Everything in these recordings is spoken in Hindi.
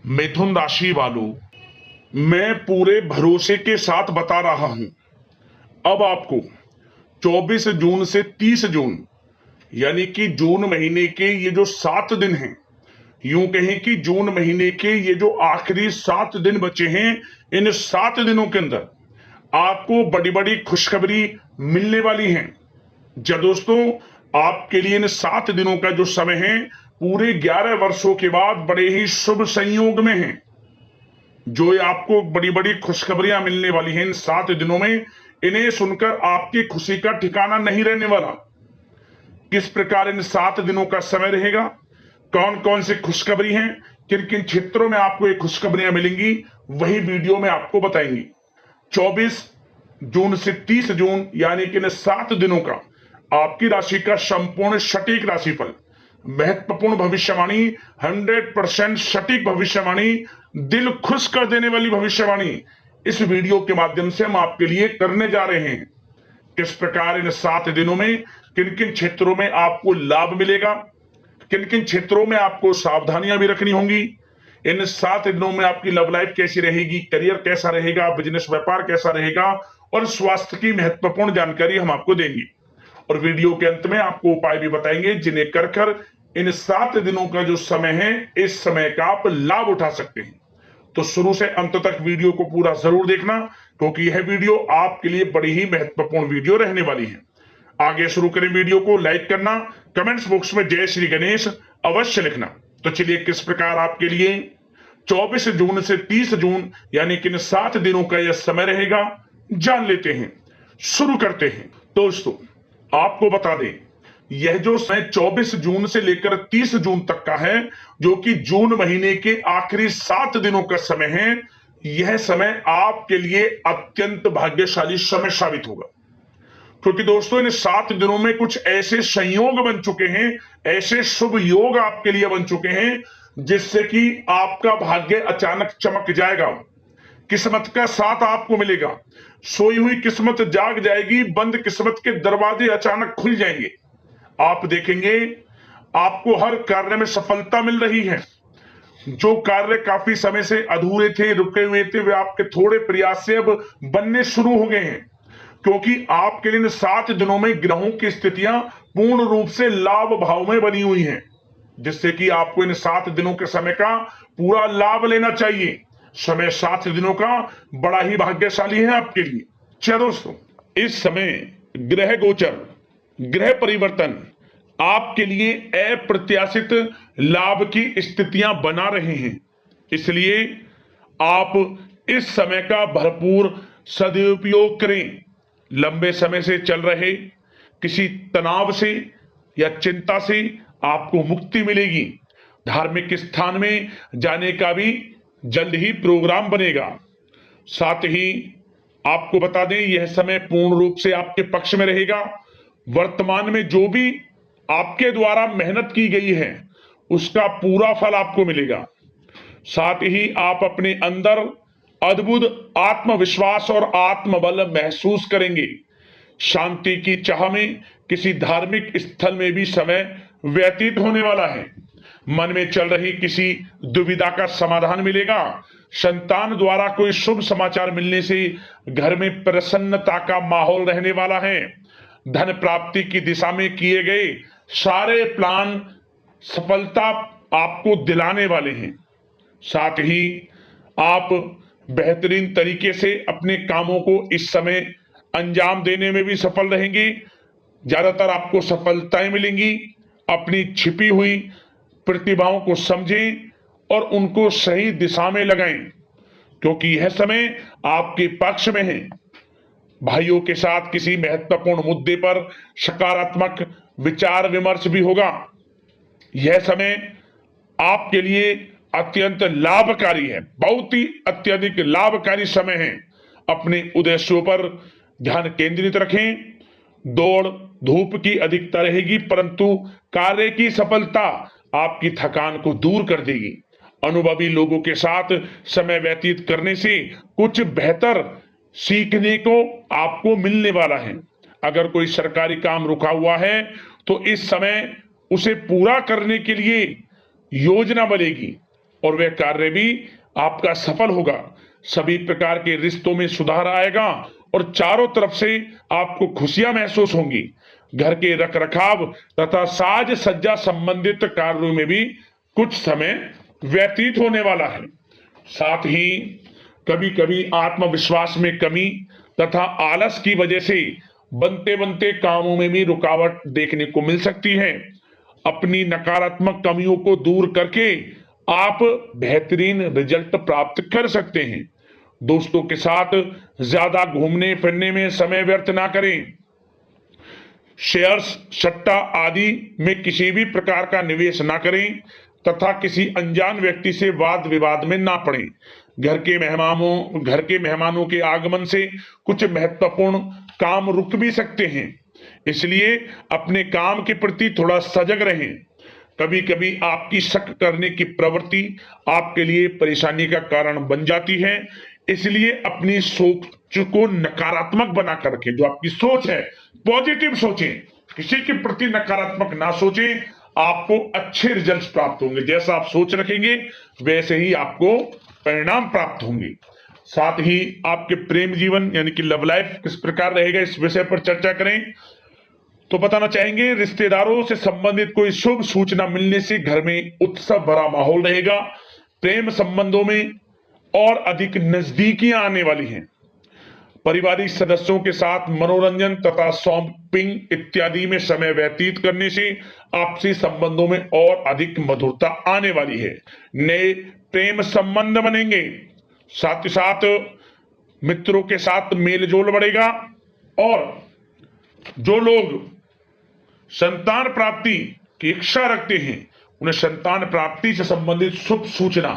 मिथुन राशि वालों, मैं पूरे भरोसे के साथ बता रहा हूं। अब आपको 24 जून से 30 जून यानी कि जून महीने के ये जो 7 दिन हैं, यूं कहें कि जून महीने के ये जो आखिरी 7 दिन बचे हैं, इन 7 दिनों के अंदर आपको बड़ी बड़ी खुशखबरी मिलने वाली है। जब दोस्तों, आपके लिए इन 7 दिनों का जो समय है पूरे 11 वर्षों के बाद बड़े ही शुभ संयोग में है। जो ये आपको बड़ी बड़ी खुशखबरियां मिलने वाली हैं इन 7 दिनों में, इन्हें सुनकर आपकी खुशी का ठिकाना नहीं रहने वाला। किस प्रकार इन 7 दिनों का समय रहेगा, कौन कौन सी खुशखबरी हैं, किन किन क्षेत्रों में आपको ये खुशखबरियां मिलेंगी, वही वीडियो में आपको बताएंगे। 24 जून से 30 जून यानी कि इन 7 दिनों का आपकी राशि का संपूर्ण सटीक राशिफल, महत्वपूर्ण भविष्यवाणी, 100% सटीक भविष्यवाणी, दिल खुश कर देने वाली भविष्यवाणी इस वीडियो के माध्यम से हम आपके लिए करने जा रहे हैं। किस प्रकार इन 7 दिनों में किन किन क्षेत्रों में आपको लाभ मिलेगा, किन किन क्षेत्रों में आपको सावधानियां भी रखनी होंगी, इन 7 दिनों में आपकी लव लाइफ कैसी रहेगी, करियर कैसा रहेगा, बिजनेस व्यापार कैसा रहेगा और स्वास्थ्य की महत्वपूर्ण जानकारी हम आपको देंगे। और वीडियो के अंत में आपको उपाय भी बताएंगे जिन्हें कर कर इन 7 दिनों का जो समय है, इस समय का आप लाभ उठा सकते हैं। तो शुरू से अंत तक वीडियो को पूरा जरूर देखना, क्योंकि यह वीडियो आपके लिए बड़ी ही महत्वपूर्ण वीडियो रहने वाली है। आगे शुरू करें वीडियो को, लाइक करना, कमेंट्स बॉक्स में जय श्री गणेश अवश्य लिखना। तो चलिए, किस प्रकार आपके लिए 24 जून से 30 जून यानी कि इन 7 दिनों का यह समय रहेगा, जान लेते हैं। शुरू करते हैं। दोस्तों, आपको बता दें, यह जो समय 24 जून से लेकर 30 जून तक का है, जो कि जून महीने के आखिरी 7 दिनों का समय है, यह समय आपके लिए अत्यंत भाग्यशाली समय साबित होगा। क्योंकि दोस्तों, इन 7 दिनों में कुछ ऐसे संयोग बन चुके हैं, ऐसे शुभ योग आपके लिए बन चुके हैं, जिससे कि आपका भाग्य अचानक चमक जाएगा, किस्मत का साथ आपको मिलेगा, सोई हुई किस्मत जाग जाएगी, बंद किस्मत के दरवाजे अचानक खुल जाएंगे। आप देखेंगे आपको हर कार्य में सफलता मिल रही है। जो कार्य काफी समय से अधूरे थे, रुके हुए थे, वे आपके थोड़े प्रयास से अब बनने शुरू हो गए हैं। क्योंकि आपके लिए इन 7 दिनों में ग्रहों की स्थितियां पूर्ण रूप से लाभ भाव में बनी हुई हैं, जिससे कि आपको इन 7 दिनों के समय का पूरा लाभ लेना चाहिए। समय 7 दिनों का बड़ा ही भाग्यशाली है आपके लिए। चलो दोस्तों, इस समय ग्रह गोचर, ग्रह परिवर्तन आपके लिए अप्रत्याशित लाभ की स्थितियां बना रहे हैं। इसलिए आप इस समय का भरपूर सदुपयोग करें। लंबे समय से चल रहे किसी तनाव से या चिंता से आपको मुक्ति मिलेगी। धार्मिक स्थान में जाने का भी जल्द ही प्रोग्राम बनेगा। साथ ही आपको बता दें, यह समय पूर्ण रूप से आपके पक्ष में रहेगा। वर्तमान में जो भी आपके द्वारा मेहनत की गई है, उसका पूरा फल आपको मिलेगा। साथ ही आप अपने अंदर अद्भुत आत्मविश्वास और आत्मबल महसूस करेंगे। शांति की चाह में किसी धार्मिक स्थल में भी समय व्यतीत होने वाला है। मन में चल रही किसी दुविधा का समाधान मिलेगा। संतान द्वारा कोई शुभ समाचार मिलने से घर में प्रसन्नता का माहौल रहने वाला है। धन प्राप्ति की दिशा में किए गए सारे प्लान सफलता आपको दिलाने वाले हैं। साथ ही आप बेहतरीन तरीके से अपने कामों को इस समय अंजाम देने में भी सफल रहेंगे। ज्यादातर आपको सफलताएं मिलेंगी। अपनी छिपी हुई प्रतिभाओं को समझें और उनको सही दिशा में लगाएं, क्योंकि यह समय आपके पक्ष में है। भाइयों के साथ किसी महत्वपूर्ण मुद्दे पर सकारात्मक विचार विमर्श भी होगा। यह समय आपके लिए अत्यंत लाभकारी है, बहुत ही अत्यधिक लाभकारी समय है। अपने उद्देश्यों पर ध्यान केंद्रित रखें। दौड़ धूप की अधिकता रहेगी, परंतु कार्य की सफलता आपकी थकान को दूर कर देगी। अनुभवी लोगों के साथ समय व्यतीत करने से कुछ बेहतर सीखने को आपको मिलने वाला है। अगर कोई सरकारी काम रुका हुआ है तो इस समय उसे पूरा करने के लिए योजना बनेगी। और वह कार्य भी आपका सफल होगा। सभी प्रकार के रिश्तों में सुधार आएगा और चारों तरफ से आपको खुशियां महसूस होंगी। घर के रखरखाव तथा साज सज्जा संबंधित कार्यों में भी कुछ समय व्यतीत होने वाला है। साथ ही कभी कभी आत्मविश्वास में कमी तथा आलस की वजह से बनते बनते कामों में भी रुकावट देखने को मिल सकती है। अपनी नकारात्मक कमियों को दूर करके आप बेहतरीन रिजल्ट प्राप्त कर सकते हैं। दोस्तों के साथ ज्यादा घूमने फिरने में समय व्यर्थ ना करें। शेयर्स, सट्टा आदि में किसी भी प्रकार का निवेश ना करें तथा किसी अनजान व्यक्ति से वाद विवाद में ना पड़ें। घर के मेहमानों के आगमन से कुछ महत्वपूर्ण काम रुक भी सकते हैं, इसलिए अपने काम के प्रति थोड़ा सजग रहें। कभी कभी आपकी शक करने की प्रवृत्ति आपके लिए परेशानी का कारण बन जाती है, इसलिए अपनी सोच को नकारात्मक बनाकर रखें। जो आपकी सोच है पॉजिटिव सोचें, किसी के प्रति नकारात्मक ना सोचें। आपको अच्छे रिजल्ट्स प्राप्त होंगे। जैसा आप सोच रखेंगे वैसे ही आपको परिणाम प्राप्त होंगे। साथ ही आपके प्रेम जीवन यानी कि लव लाइफ किस प्रकार रहेगा, इस विषय पर चर्चा करें तो बताना चाहेंगे रिश्तेदारों से संबंधित कोई शुभ सूचना मिलने से घर में उत्सव भरा माहौल रहेगा। प्रेम संबंधों में और अधिक नजदीकियां आने वाली हैं। पारिवारिक सदस्यों के साथ मनोरंजन तथा शॉपिंग इत्यादि में समय व्यतीत करने से आपसी संबंधों में और अधिक मधुरता आने वाली है। नए प्रेम संबंध बनेंगे। साथ ही साथ मित्रों के साथ मेलजोल बढ़ेगा और जो लोग संतान प्राप्ति की इच्छा रखते हैं उन्हें संतान प्राप्ति से संबंधित शुभ सूचना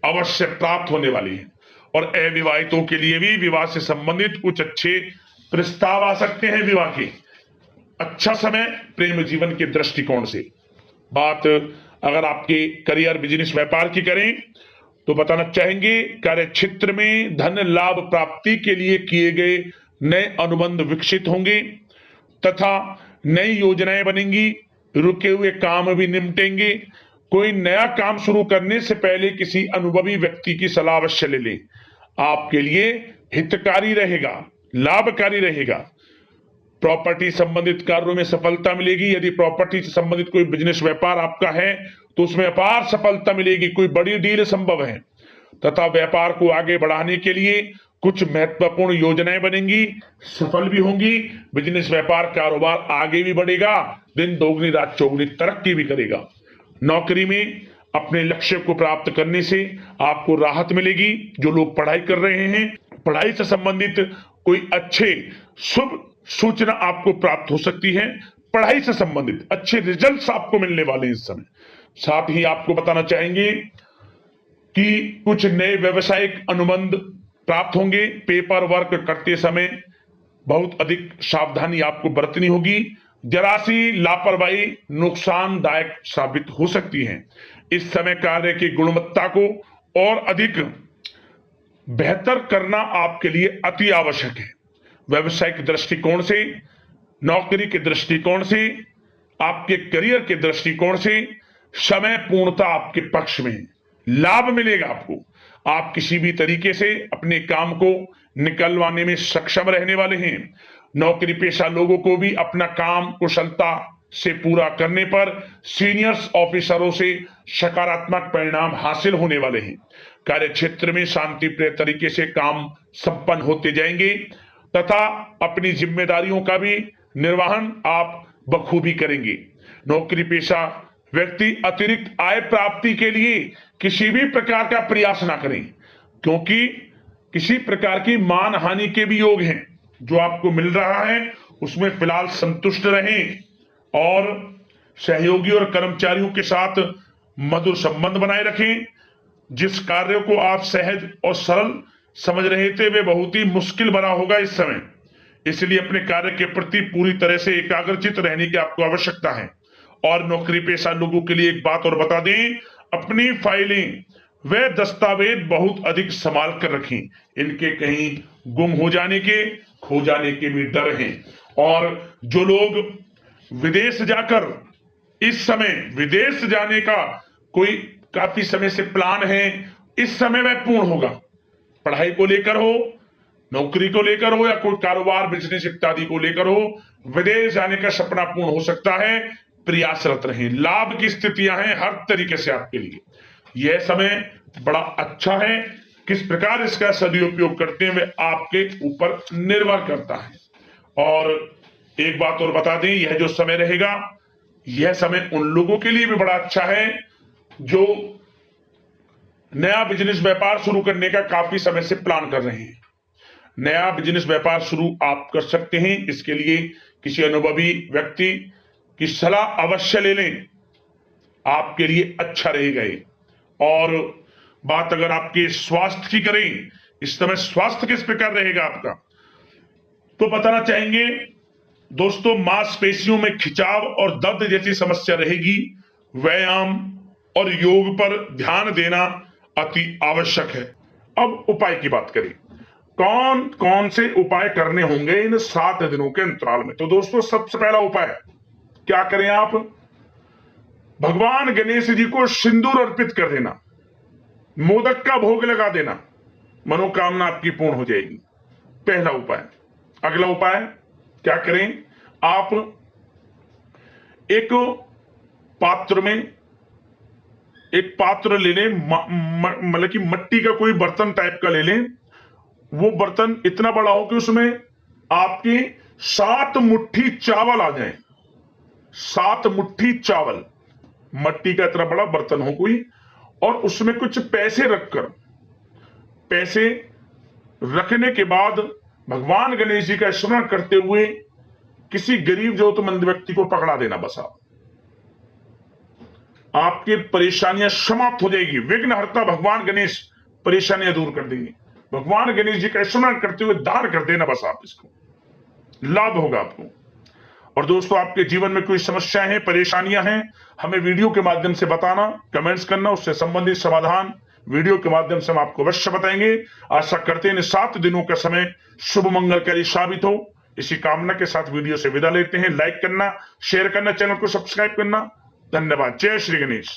अवश्य प्राप्त होने वाली है। और अविवाहितों के लिए भी विवाह से संबंधित कुछ अच्छे प्रस्ताव आ सकते हैं। विवाह के अच्छा समय प्रेम जीवन के दृष्टिकोण से। बात अगर आपके करियर, बिजनेस, व्यापार की करें तो बताना चाहेंगे कार्य क्षेत्र में धन लाभ प्राप्ति के लिए किए गए नए अनुबंध विकसित होंगे तथा नई योजनाएं बनेंगी। रुके हुए काम भी निपटेंगे। कोई नया काम शुरू करने से पहले किसी अनुभवी व्यक्ति की सलाह अवश्य ले लें। आपके लिए हितकारी रहेगा, लाभकारी रहेगा। प्रॉपर्टी संबंधित कार्यों में सफलता मिलेगी। यदि प्रॉपर्टी से संबंधित कोई बिजनेस व्यापार आपका है तो उसमें अपार सफलता मिलेगी। कोई बड़ी डील संभव है तथा व्यापार को आगे बढ़ाने के लिए कुछ महत्वपूर्ण योजनाएं बनेंगी, सफल भी होंगी। बिजनेस, व्यापार, कारोबार आगे भी बढ़ेगा। दिन दोगुनी रात चौगुनी तरक्की भी करेगा। नौकरी में अपने लक्ष्य को प्राप्त करने से आपको राहत मिलेगी। जो लोग पढ़ाई कर रहे हैं, पढ़ाई से संबंधित कोई अच्छे शुभ सूचना आपको प्राप्त हो सकती है। पढ़ाई से संबंधित अच्छे रिजल्ट्स आपको मिलने वाले हैं इस समय। साथ ही आपको बताना चाहेंगे कि कुछ नए व्यवसायिक अनुबंध प्राप्त होंगे। पेपर वर्क करते समय बहुत अधिक सावधानी आपको बरतनी होगी। जरा सी लापरवाही नुकसानदायक साबित हो सकती है। इस समय कार्य की गुणवत्ता को और अधिक बेहतर करना आपके लिए अति आवश्यक है। व्यवसायिक दृष्टिकोण से, नौकरी के दृष्टिकोण से, आपके करियर के दृष्टिकोण से समय पूर्णता आपके पक्ष में है। लाभ मिलेगा आपको। आप किसी भी तरीके से अपने काम को निकलवाने में सक्षम रहने वाले हैं। नौकरी पेशा लोगों को भी अपना काम कुशलता से पूरा करने पर सीनियर्स ऑफिसरों से सकारात्मक परिणाम हासिल होने वाले हैं। कार्य क्षेत्र में शांतिप्रिय तरीके से काम संपन्न होते जाएंगे तथा अपनी जिम्मेदारियों का भी निर्वहन आप बखूबी करेंगे। नौकरी पेशा व्यक्ति अतिरिक्त आय प्राप्ति के लिए किसी भी प्रकार का प्रयास ना करें, क्योंकि किसी प्रकार की मान हानि के भी योग हैं। जो आपको मिल रहा है उसमें फिलहाल संतुष्ट रहें और सहयोगी और कर्मचारियों के साथ मधुर संबंध बनाए रखें। जिस कार्य को आप सहज और सरल समझ रहे थे वे बहुत ही मुश्किल बना होगा इस समय, इसलिए अपने कार्य के प्रति पूरी तरह से एकाग्रचित रहने की आपको आवश्यकता है। और नौकरी पेशा लोगों के लिए एक बात और बता दें, अपनी फाइलें वे दस्तावेज बहुत अधिक संभाल कर रखें। इनके कहीं गुम हो जाने के, खो जाने के भी डर हैं। और जो लोग विदेश जाकर इस समय विदेश जाने का कोई काफी समय से प्लान है, इस समय वह पूर्ण होगा। पढ़ाई को लेकर हो, नौकरी को लेकर हो, या कोई कारोबार बिजनेस इत्यादि को लेकर हो, विदेश जाने का सपना पूर्ण हो सकता है। प्रयासरत रहें, लाभ की स्थितियां हैं हर तरीके से आपके लिए। यह समय बड़ा अच्छा है। किस प्रकार इसका सदुपयोग करते हैं वह आपके ऊपर निर्भर करता है। और एक बात और बता दें, यह जो समय रहेगा, यह समय उन लोगों के लिए भी बड़ा अच्छा है जो नया बिजनेस व्यापार शुरू करने का काफी समय से प्लान कर रहे हैं। नया बिजनेस व्यापार शुरू आप कर सकते हैं। इसके लिए किसी अनुभवी व्यक्ति की सलाह अवश्य ले लें, आपके लिए अच्छा रहेगा ये। और बात अगर आपके स्वास्थ्य की करें, इस समय स्वास्थ्य किस प्रकार रहेगा आपका, तो बताना चाहेंगे दोस्तों, मांसपेशियों में खिंचाव और दर्द जैसी समस्या रहेगी। व्यायाम और योग पर ध्यान देना अति आवश्यक है। अब उपाय की बात करें, कौन कौन से उपाय करने होंगे इन 7 दिनों के अंतराल में। तो दोस्तों, सबसे पहला उपाय क्या करें आप, भगवान गणेश जी को सिंदूर अर्पित कर देना, मोदक का भोग लगा देना, मनोकामना आपकी पूर्ण हो जाएगी। पहला उपाय। अगला उपाय क्या करें, आप एक पात्र ले लें, मतलब कि मिट्टी का कोई बर्तन टाइप का ले लें। वो बर्तन इतना बड़ा हो कि उसमें आपकी 7 मुट्ठी चावल आ जाए। 7 मुट्ठी चावल, मिट्टी का इतना बड़ा बर्तन हो कोई, और उसमें कुछ पैसे रखकर, पैसे रखने के बाद भगवान गणेश जी का स्मरण करते हुए किसी गरीब जरूरतमंद व्यक्ति को पकड़ा देना। बस आपकी परेशानियां समाप्त हो जाएगी। विघ्नहर्ता भगवान गणेश परेशानियां दूर कर देंगे। भगवान गणेश जी का स्मरण करते हुए दान कर देना, बस आप इसको, लाभ होगा आपको। और दोस्तों, आपके जीवन में कोई समस्याएं हैं, परेशानियां हैं, हमें वीडियो के माध्यम से बताना, कमेंट्स करना, उससे संबंधित समाधान वीडियो के माध्यम से हम आपको अवश्य बताएंगे। आशा करते हैं इन 7 दिनों का समय शुभ मंगलकारी साबित हो। इसी कामना के साथ वीडियो से विदा लेते हैं। लाइक करना, शेयर करना, चैनल को सब्सक्राइब करना। धन्यवाद। जय श्री गणेश।